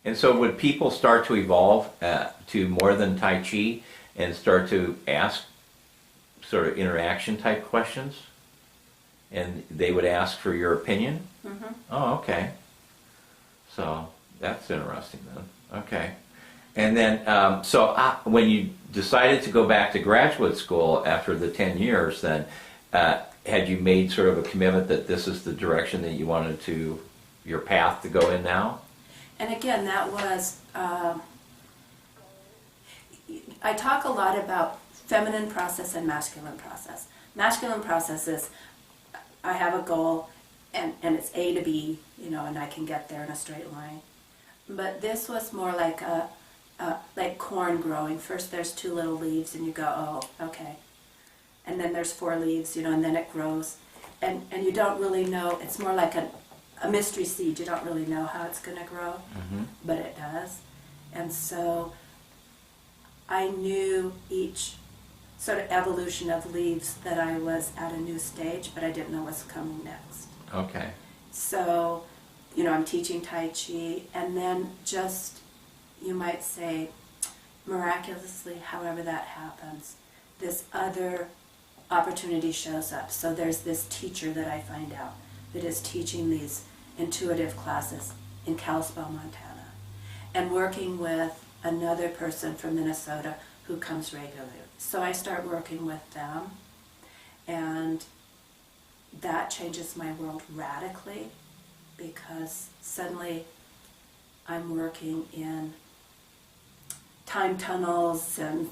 And so would people start to evolve to more than Tai Chi and start to ask sort of interaction type questions? And they would ask for your opinion? Mm-hmm. Oh, okay. So that's interesting then. Okay. And then, when you decided to go back to graduate school after the 10 years, then had you made sort of a commitment that this is the direction that you wanted to, your path to go in now? And again, that was, I talk a lot about feminine process and masculine process. Masculine process is, I have a goal and it's A to B, and I can get there in a straight line. But this was more like like corn growing. First there's 2 little leaves and you go, oh, okay. And then there's 4 leaves, and then it grows. And you don't really know, it's more like a mystery seed. You don't really know how it's going to grow, but it does. And so I knew each sort of evolution of leaves that I was at a new stage, but I didn't know what's coming next. Okay. So, I'm teaching Tai Chi, and then just, you might say, miraculously, however that happens, this other opportunity shows up. So there's this teacher that I find out that is teaching these intuitive classes in Kalispell, Montana, and working with another person from Minnesota who comes regularly. So I start working with them, and that changes my world radically, because suddenly I'm working in time tunnels and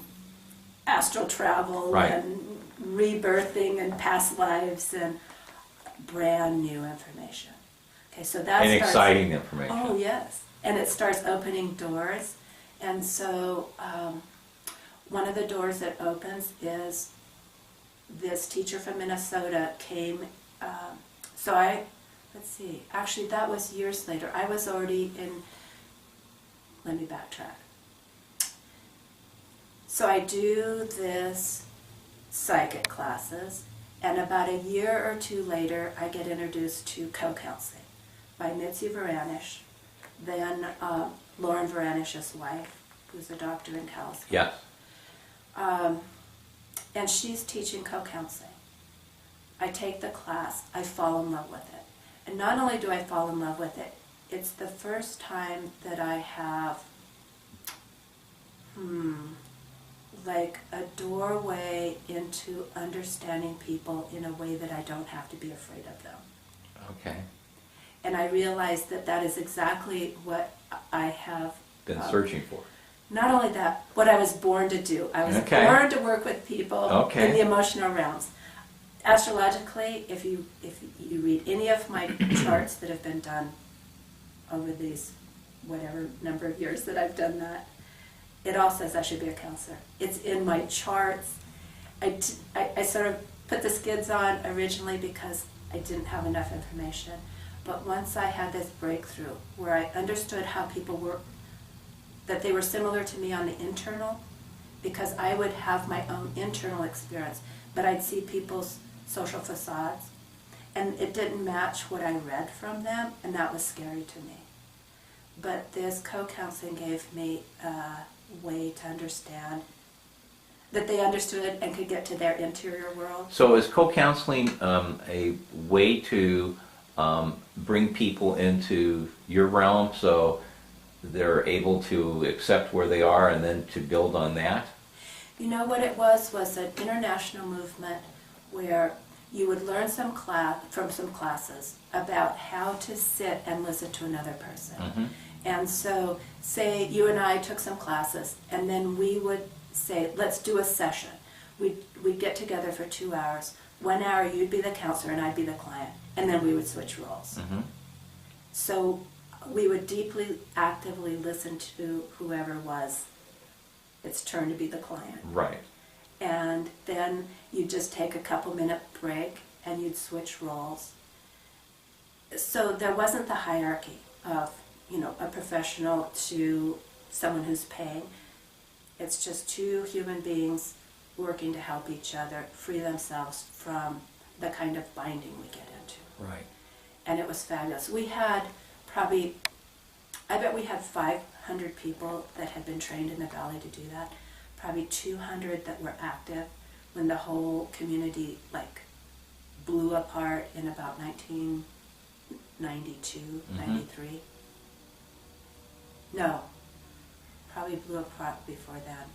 astral travel, right, and rebirthing and past lives and brand new information. Okay, so that's exciting information. Oh yes, and it starts opening doors, and so one of the doors that opens is this teacher from Minnesota came. Let's see, actually that was years later. I was already in. Let me backtrack. So I do this psychic classes, and about a year or 2 later, I get introduced to co-counseling by Mitzi Varanish, then Lauren Varanish's wife, who's a doctor in Kalispell. Yes. And she's teaching co-counseling. I take the class, I fall in love with it. And not only do I fall in love with it, it's the first time that I have like a doorway into understanding people in a way that I don't have to be afraid of them. Okay. And I realized that that is exactly what I have been searching for. Not only that, what I was born to do. I was born to work with people in the emotional realms. Astrologically, if you read any of my charts that have been done over these whatever number of years that I've done that, it all says I should be a counselor. It's in my charts. I sort of put the skids on originally because I didn't have enough information. But once I had this breakthrough where I understood how people were, that they were similar to me on the internal, because I would have my own internal experience, but I'd see people's social facades, and it didn't match what I read from them, and that was scary to me. But this co-counseling gave me a way to understand that they understood and could get to their interior world. So is co-counseling a way to bring people into your realm so they're able to accept where they are and then to build on that? You know what it was an international movement where you would learn from some classes about how to sit and listen to another person. Mm-hmm. And so, say you and I took some classes, and then we would say, let's do a session. We'd get together for 2 hours. 1 hour you'd be the counselor and I'd be the client, and then we would switch roles. Mm-hmm. So we would deeply, actively listen to whoever was its turn to be the client. Right. And then you'd just take a couple-minute break and you'd switch roles. So there wasn't the hierarchy of, a professional to someone who's paying. It's just 2 human beings working to help each other free themselves from the kind of binding we get into. Right. And it was fabulous. We had probably I bet we had 500 people that had been trained in the Valley to do that. Probably 200 that were active when the whole community like blew apart in about 1992, 93. No, probably blew apart before then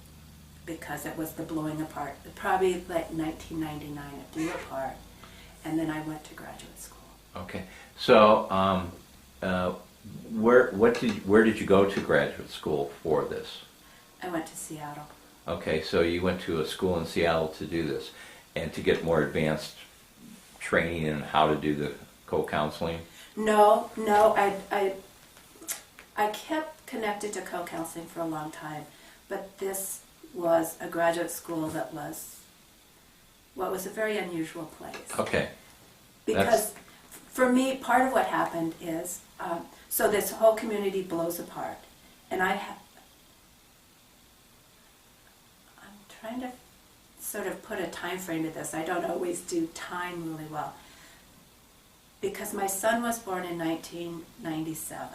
because it was the blowing apart. Probably like 1999 it blew apart, and then I went to graduate school. Okay, so where did you go to graduate school for this? I went to Seattle. Okay, so you went to a school in Seattle to do this and to get more advanced training in how to do the co-counseling? No, I kept connected to co-counseling for a long time, but this was a graduate school that was a very unusual place. Okay. Because for me, part of what happened is, so this whole community blows apart, and I'm trying to sort of put a time frame to this. I don't always do time really well. Because my son was born in 1997.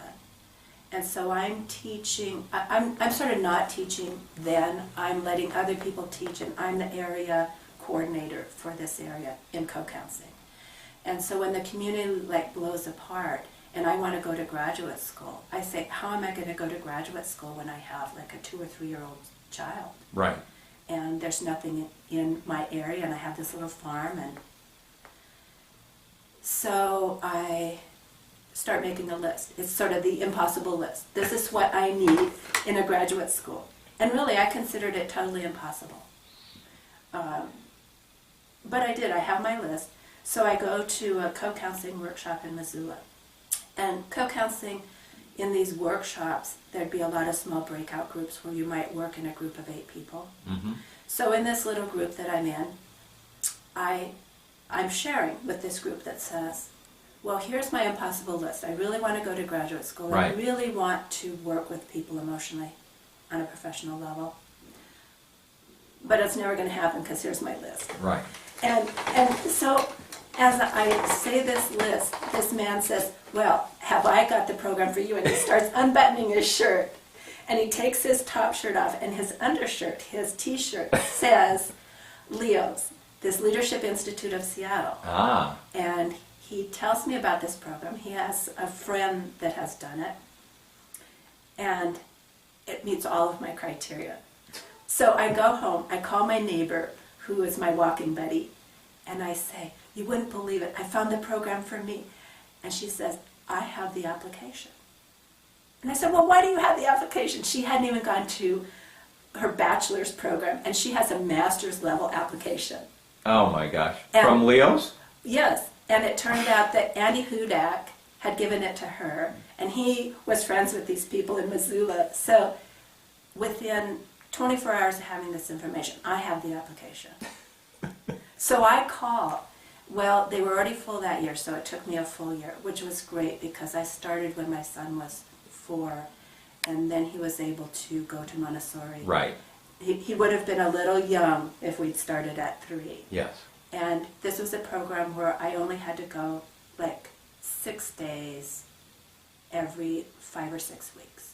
And so I'm teaching, I'm sort of not teaching then. I'm letting other people teach, and I'm the area coordinator for this area in co-counseling. And so when the community like blows apart and I want to go to graduate school, I say, how am I going to go to graduate school when I have like a 2 or 3 year old child? Right. And there's nothing in my area, and I have this little farm, and so I start making a list. It's sort of the impossible list. This is what I need in a graduate school. And really, I considered it totally impossible. But I did. I have my list. So I go to a co-counseling workshop in Missoula. And co-counseling, in these workshops, there'd be a lot of small breakout groups where you might work in a group of 8 people. Mm-hmm. So in this little group that I'm in, I'm sharing with this group that says, well, here's my impossible list. I really want to go to graduate school. Right. I really want to work with people emotionally on a professional level. But it's never going to happen because here's my list. Right. And so as I say this list, this man says, well, have I got the program for you? And he starts unbuttoning his shirt. And he takes his top shirt off, and his undershirt, his t-shirt, says LEOS, this Leadership Institute of Seattle. Ah. And he tells me about this program. He has a friend that has done it. And it meets all of my criteria. So I go home, I call my neighbor, who is my walking buddy, and I say, you wouldn't believe it, I found the program for me. And she says, I have the application. And I said, well, why do you have the application? She hadn't even gone to her bachelor's program, and she has a master's level application. Oh my gosh. From Leo's? Yes. And it turned out that Andy Hudak had given it to her, and he was friends with these people in Missoula. So within 24 hours of having this information, I have the application. So I call. Well, they were already full that year, so it took me a full year, which was great because I started when my son was 4, and then he was able to go to Montessori. Right. He would have been a little young if we'd started at 3. Yes. And this was a program where I only had to go like 6 days every 5 or 6 weeks.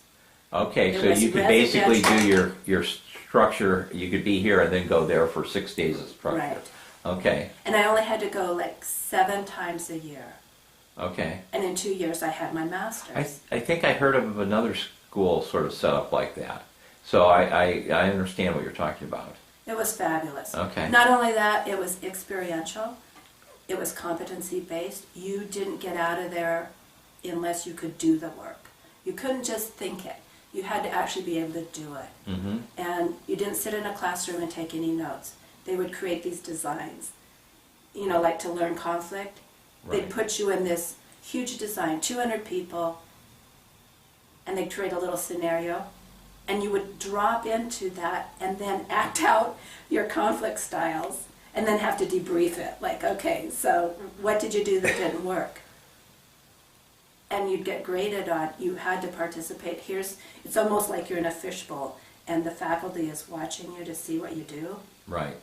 Okay, so you could basically do your structure, you could be here and then go there for 6 days of structure. Right. Okay. And I only had to go like 7 times a year. Okay. And in 2 years I had my master's. I think I heard of another school sort of set up like that. So I understand what you're talking about. It was fabulous. Okay. Not only that, it was experiential. It was competency-based. You didn't get out of there unless you could do the work. You couldn't just think it. You had to actually be able to do it. Mm-hmm. And you didn't sit in a classroom and take any notes. They would create these designs, you know, like to learn conflict. Right. They'd put you in this huge design, 200 people, and they'd create a little scenario. And you would drop into that and then act out your conflict styles and then have to debrief it. Like, okay, so what did you do that didn't work? And you'd get graded on, you had to participate. It's almost like you're in a fishbowl and the faculty is watching you to see what you do. Right.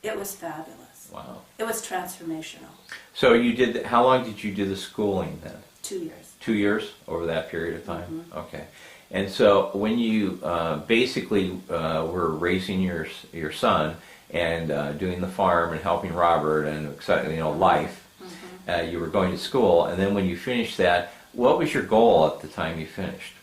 It was fabulous. Wow. It was transformational. So you did, how long did you do the schooling then? 2 years. 2 years over that period of time? Mm-hmm. Okay. And so when you basically were raising your son and doing the farm and helping Robert and life, mm-hmm. You were going to school, and then when you finished that, what was your goal at the time you finished?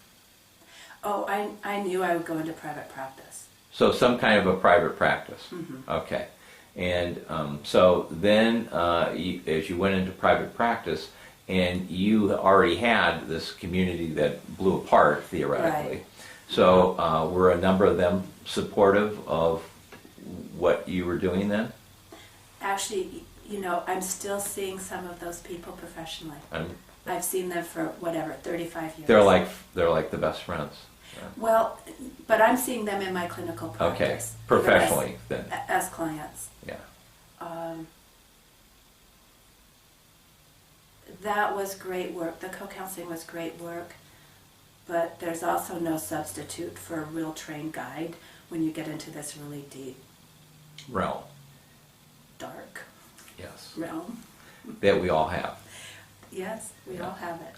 Oh, I knew I would go into private practice. So some kind of a private practice. Mm-hmm. Okay. And so then as you went into private practice, and you already had this community that blew apart, theoretically. Right. So were a number of them supportive of what you were doing then? Actually, I'm still seeing some of those people professionally. I've seen them for 35 years. They're like the best friends. Yeah. Well, but I'm seeing them in my clinical practice. Okay, professionally then. As clients. Yeah. That was great work. The co-counseling was great work, but there's also no substitute for a real trained guide when you get into this really deep realm. Dark. Yes. Realm. That we all have. Yes, we all have it.